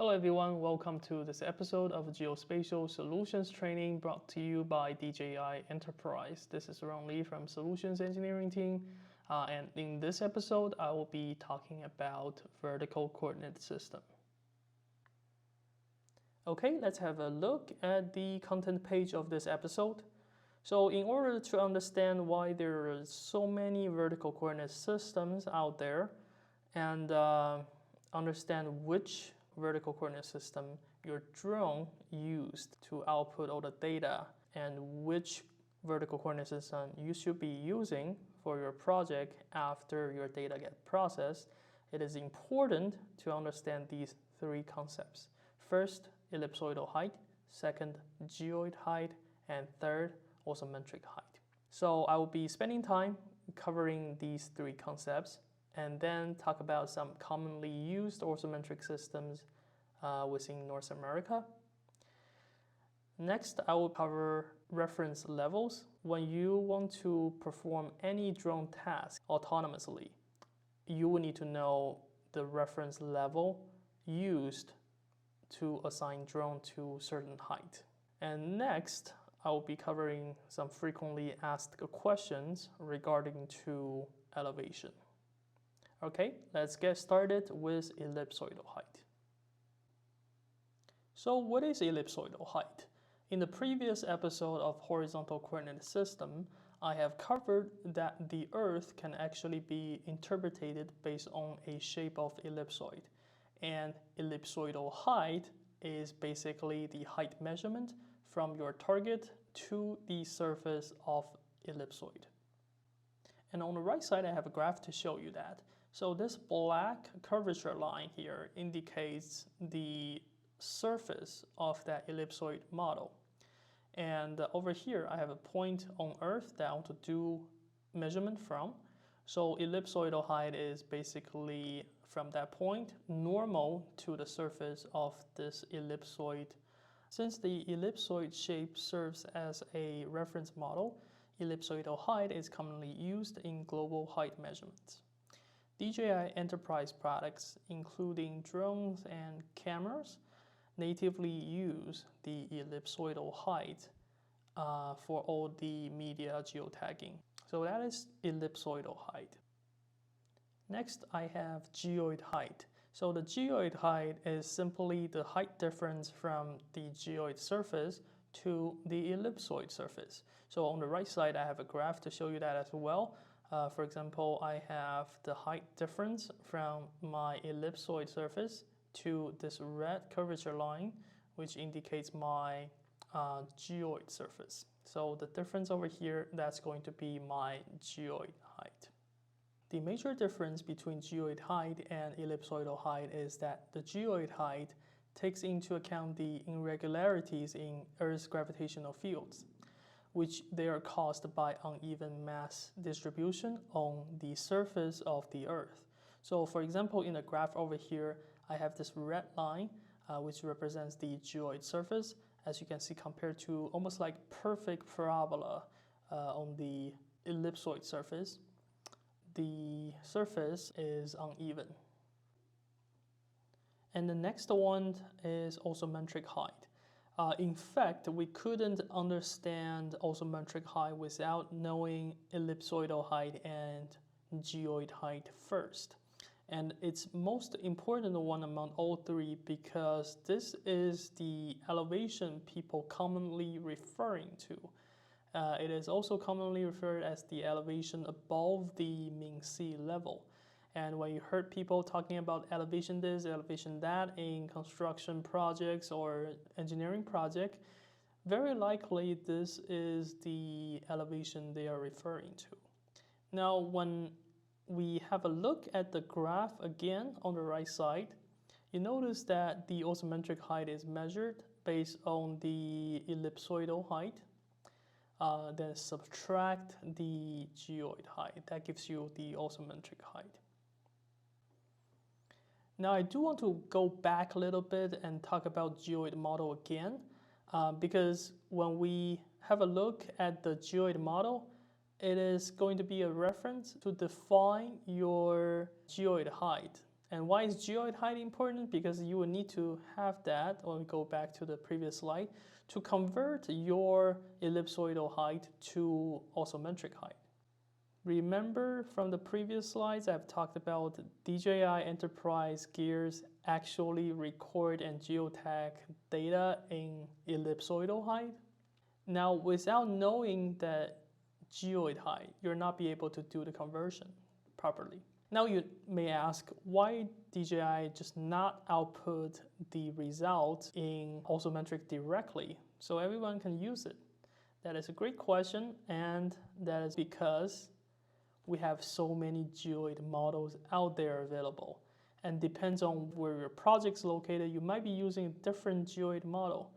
Hello everyone, welcome to this episode of Geospatial Solutions Training brought to you by DJI Enterprise. This is Ron Lee from Solutions Engineering Team, and in this episode I will be talking about vertical coordinate system. Okay, let's have a look at the content page of this episode. So in order to understand why there are so many vertical coordinate systems out there and understand which vertical coordinate system your drone used to output all the data and which vertical coordinate system you should be using for your project after your data get processed, it is important to understand these three concepts. First, ellipsoidal height. Second, geoid height. And third, orthometric height. So I will be spending time covering these three concepts and then talk about some commonly used orthometric systems within North America. Next, I will cover reference levels. When you want to perform any drone task autonomously, you will need to know the reference level used to assign drone to certain height. And next, I will be covering some frequently asked questions regarding to elevation. Okay, let's get started with ellipsoidal height. So what is ellipsoidal height? In the previous episode of horizontal coordinate system, I have covered that the Earth can actually be interpreted based on a shape of ellipsoid. And ellipsoidal height is basically the height measurement from your target to the surface of ellipsoid. And on the right side, I have a graph to show you that. So this black curvature line here indicates the surface of that ellipsoid model. And over here, I have a point on Earth that I want to do measurement from. So ellipsoidal height is basically from that point normal to the surface of this ellipsoid. Since the ellipsoid shape serves as a reference model, ellipsoidal height is commonly used in global height measurements. DJI Enterprise products, including drones and cameras, natively use the ellipsoidal height for all the media geotagging. So that is ellipsoidal height. Next, I have geoid height. So the geoid height is simply the height difference from the geoid surface to the ellipsoid surface. So on the right side, I have a graph to show you that as well. For example, I have the height difference from my ellipsoid surface to this red curvature line, which indicates my geoid surface. So the difference over here, that's going to be my geoid height. The major difference between geoid height and ellipsoidal height is that the geoid height takes into account the irregularities in Earth's gravitational fields, which they are caused by uneven mass distribution on the surface of the Earth. So for example, in the graph over here, I have this red line, which represents the geoid surface, as you can see, compared to almost like perfect parabola on the ellipsoid surface. The surface is uneven. And the next one is orthometric height. In fact, we couldn't understand orthometric height without knowing ellipsoidal height and geoid height first. And it's most important one among all three because this is the elevation people commonly referring to. It is also commonly referred as the elevation above the mean sea level. And when you heard people talking about elevation this, elevation that in construction projects or engineering project, very likely this is the elevation they are referring to. Now, when we have a look at the graph again on the right side, you notice that the orthometric height is measured based on the ellipsoidal height. Then subtract the geoid height. That gives you the orthometric height. Now I do want to go back a little bit and talk about geoid model again, because when we have a look at the geoid model, it is going to be a reference to define your geoid height And why is geoid height important? Because you will need to have that, or go back to the previous slide, to convert your ellipsoidal height to orthometric height. Remember from the previous slides, I've talked about DJI Enterprise gears actually record and geotag data in ellipsoidal height. Now, without knowing that geoid height, you'll not be able to do the conversion properly. Now you may ask, why DJI just not output the result in orthometric directly so everyone can use it? That is a great question, and that is because we have so many geoid models out there available. And depends on where your project's located, you might be using a different geoid model.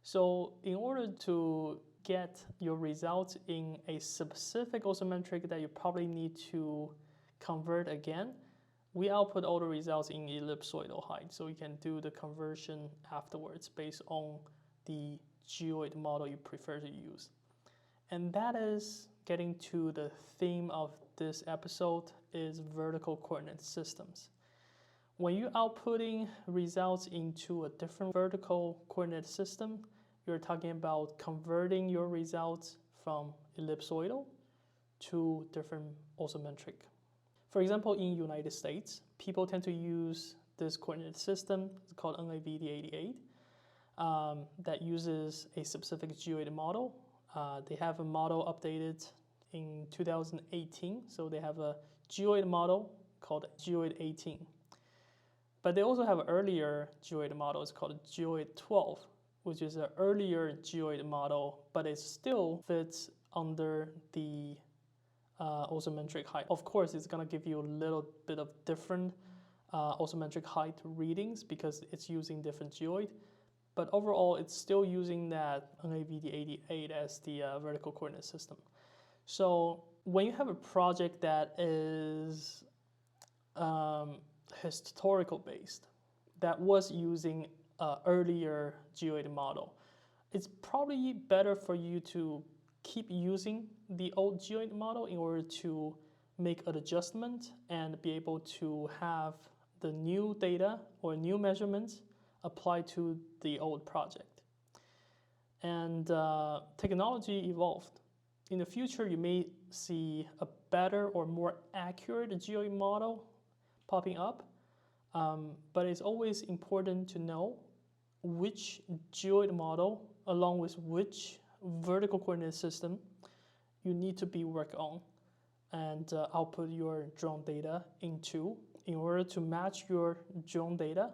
So in order to get your results in a specific orthometric that you probably need to convert again, we output all the results in ellipsoidal height, so you can do the conversion afterwards based on the geoid model you prefer to use. And that is getting to the theme of this episode, is vertical coordinate systems. When you're outputting results into a different vertical coordinate system, you're talking about converting your results from ellipsoidal to different orthometric. For example, in United States, people tend to use this coordinate system. It's called NAVD88, that uses a specific geoid model. They have a model updated in 2018, so they have a geoid model called Geoid 18. But they also have an earlier geoid model. It's called Geoid 12, which is an earlier geoid model, but it still fits under the orthometric height. Of course, it's going to give you a little bit of different orthometric height readings because it's using different geoid, but overall it's still using that NAVD88 as the vertical coordinate system. So when you have a project that is historical based, that was using an earlier geoid model, it's probably better for you to keep using the old geoid model in order to make an adjustment and be able to have the new data or new measurements applied to the old project. And technology evolved. In the future, you may see a better or more accurate geoid model popping up, but it's always important to know which geoid model along with which vertical coordinate system you need to be work on and output your drone data into in order to match your drone data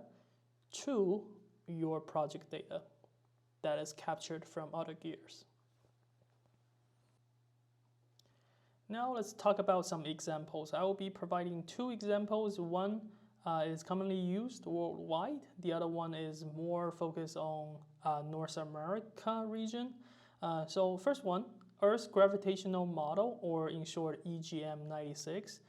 to your project data that is captured from other gears. Now let's talk about some examples. I will be providing two examples. One is commonly used worldwide. The other one is more focused on North America region. So first one, Earth's gravitational model, or in short EGM96.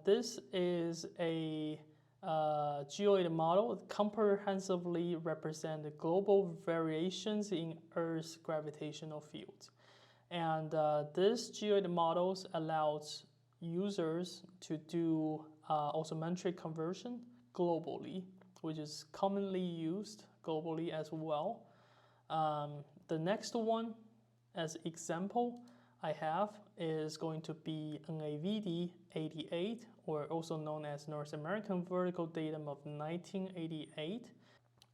This is a geoid model that comprehensively represents the global variations in Earth's gravitational fields. And this geoid models allows users to do orthometric conversion globally, which is commonly used globally as well. The next one, as example, I have is going to be NAVD88, or also known as North American Vertical Datum of 1988.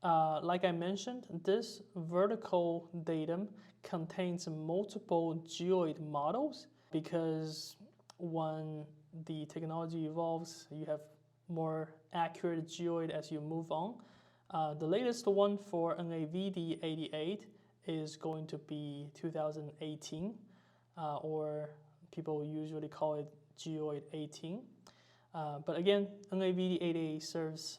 Like I mentioned, this vertical datum contains multiple geoid models because when the technology evolves, you have more accurate geoid as you move on. The latest one for NAVD88 is going to be 2018, or people usually call it Geoid 18. But again, NAVD88 serves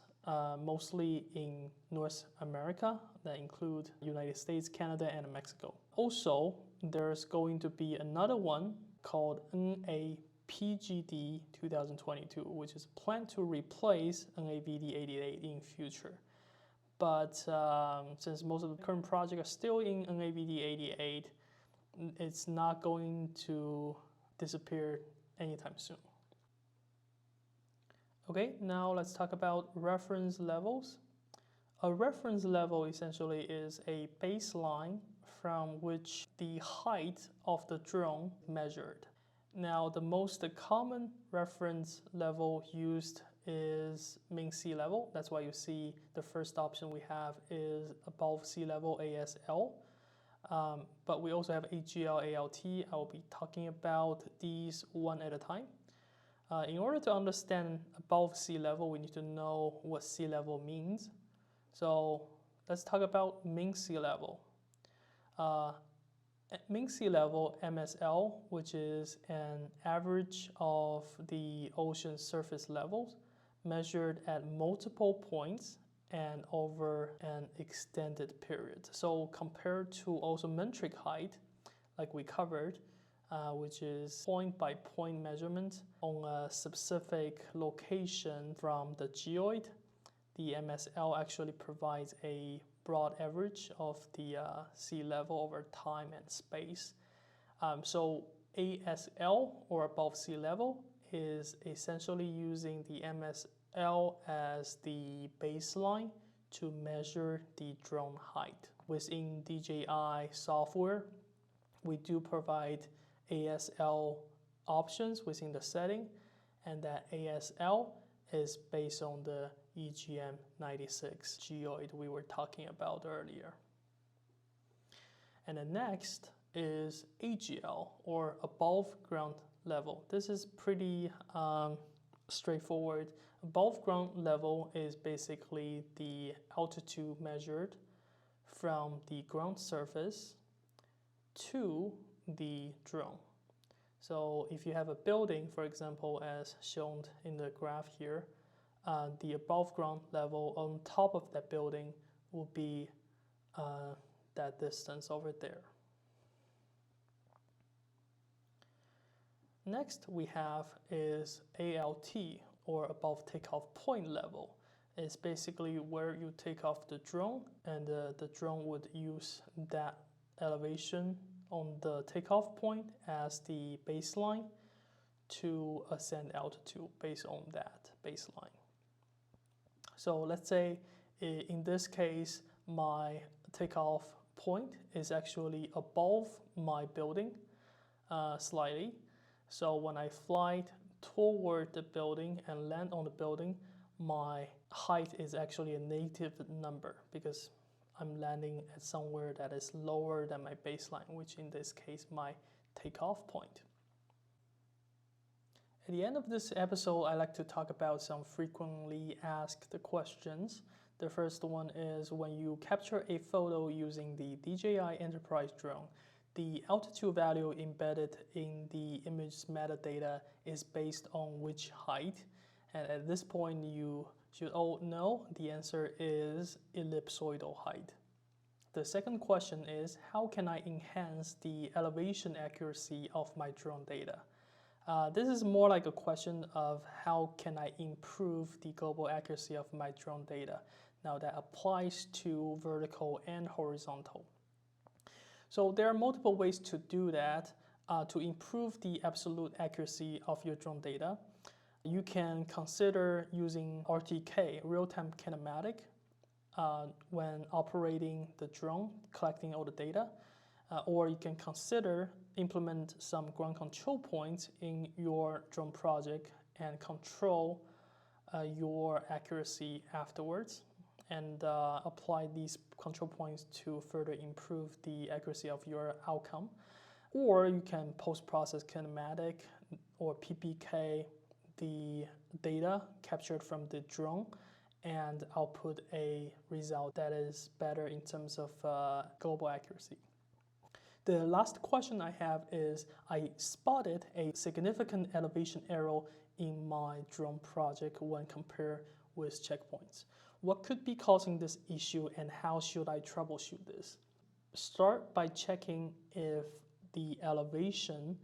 mostly in North America, that include United States, Canada, and Mexico. Also, there's going to be another one called NAPGD 2022, which is planned to replace NAVD88 in future. But since most of the current projects are still in NAVD88, it's not going to disappear anytime soon. Okay, now let's talk about reference levels. A reference level essentially is a baseline from which the height of the drone measured. Now, the most common reference level used is mean sea level. That's why you see the first option we have is above sea level, ASL. But we also have AGL, ALT. I will be talking about these one at a time. In order to understand above sea level, we need to know what sea level means. So let's talk about mean sea level. Mean sea level, MSL, which is an average of the ocean surface levels measured at multiple points and over an extended period. So compared to osmometric height, like we covered, which is point by point measurement on a specific location from the geoid, the MSL actually provides a broad average of the sea level over time and space. So ASL, or above sea level, is essentially using the MSL as the baseline to measure the drone height. Within DJI software, we do provide ASL options within the setting, and that ASL is based on the EGM96 geoid we were talking about earlier. And the next is AGL, or above ground level. This is pretty straightforward. Above ground level is basically the altitude measured from the ground surface to the drone. So if you have a building, for example, as shown in the graph here, the above ground level on top of that building will be that distance over there. Next we have is ALT, or above takeoff point level. It's basically where you take off the drone, and the drone would use that elevation on the takeoff point as the baseline to ascend altitude based on that baseline. So let's say in this case, my takeoff point is actually above my building slightly. So when I fly toward the building and land on the building, my height is actually a negative number because I'm landing at somewhere that is lower than my baseline, which in this case, my takeoff point. At the end of this episode, I like to talk about some frequently asked questions. The first one is, when you capture a photo using the DJI Enterprise drone, the altitude value embedded in the image metadata is based on which height? And at this point, you should all know the answer is ellipsoidal height. The second question is, how can I enhance the elevation accuracy of my drone data? This is more like a question of how can I improve the global accuracy of my drone data. Now that applies to vertical and horizontal. So there are multiple ways to do that. To improve the absolute accuracy of your drone data, you can consider using RTK, real-time kinematic, when operating the drone, collecting all the data. Or you can consider implement some ground control points in your drone project and control your accuracy afterwards, and apply these control points to further improve the accuracy of your outcome. Or you can post-process kinematic or PPK the data captured from the drone and output a result that is better in terms of global accuracy. The last question I have is, I spotted a significant elevation error in my drone project when compared with checkpoints. What could be causing this issue, and how should I troubleshoot this? Start by checking if the elevation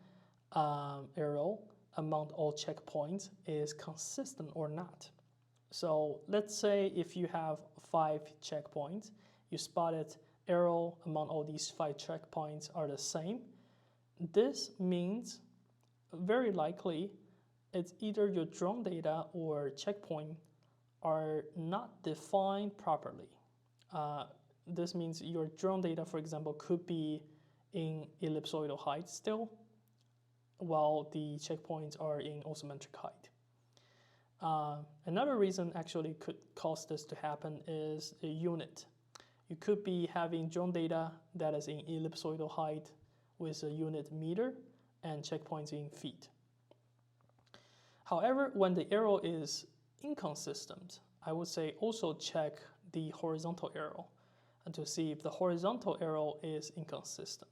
error among all checkpoints is consistent or not. So let's say if you have 5 checkpoints, you spotted error among all these 5 checkpoints are the same. This means very likely it's either your drone data or checkpoint are not defined properly. This means your drone data, for example, could be in ellipsoidal height still, while the checkpoints are in isometric height. Another reason actually could cause this to happen is a unit. You could be having drone data that is in ellipsoidal height with a unit meter and checkpoints in feet. However, when the arrow is inconsistent, I would say also check the horizontal arrow and to see if the horizontal arrow is inconsistent.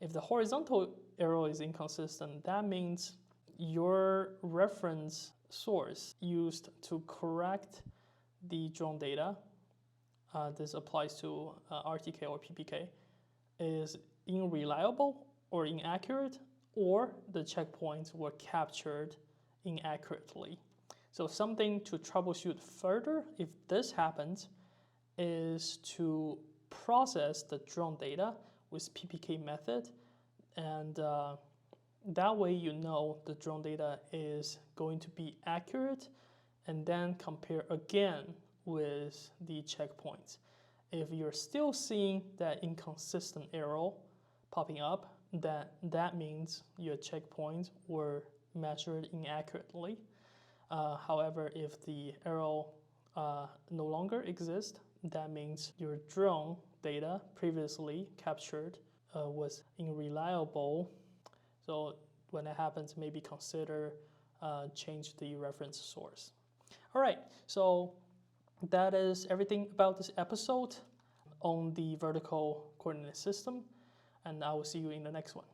If the horizontal arrow is inconsistent, that means your reference source used to correct the drone data, this applies to RTK or PPK, is unreliable or inaccurate, or the checkpoints were captured inaccurately. So something to troubleshoot further if this happens is to process the drone data with PPK method, and that way you know the drone data is going to be accurate, and then compare again with the checkpoints. If you're still seeing that inconsistent arrow popping up, that means your checkpoints were measured inaccurately. However, if the arrow no longer exists, that means your drone data previously captured was unreliable. So when that happens, maybe consider change the reference source. All right, so that is everything about this episode on the vertical coordinate system, and I will see you in the next one.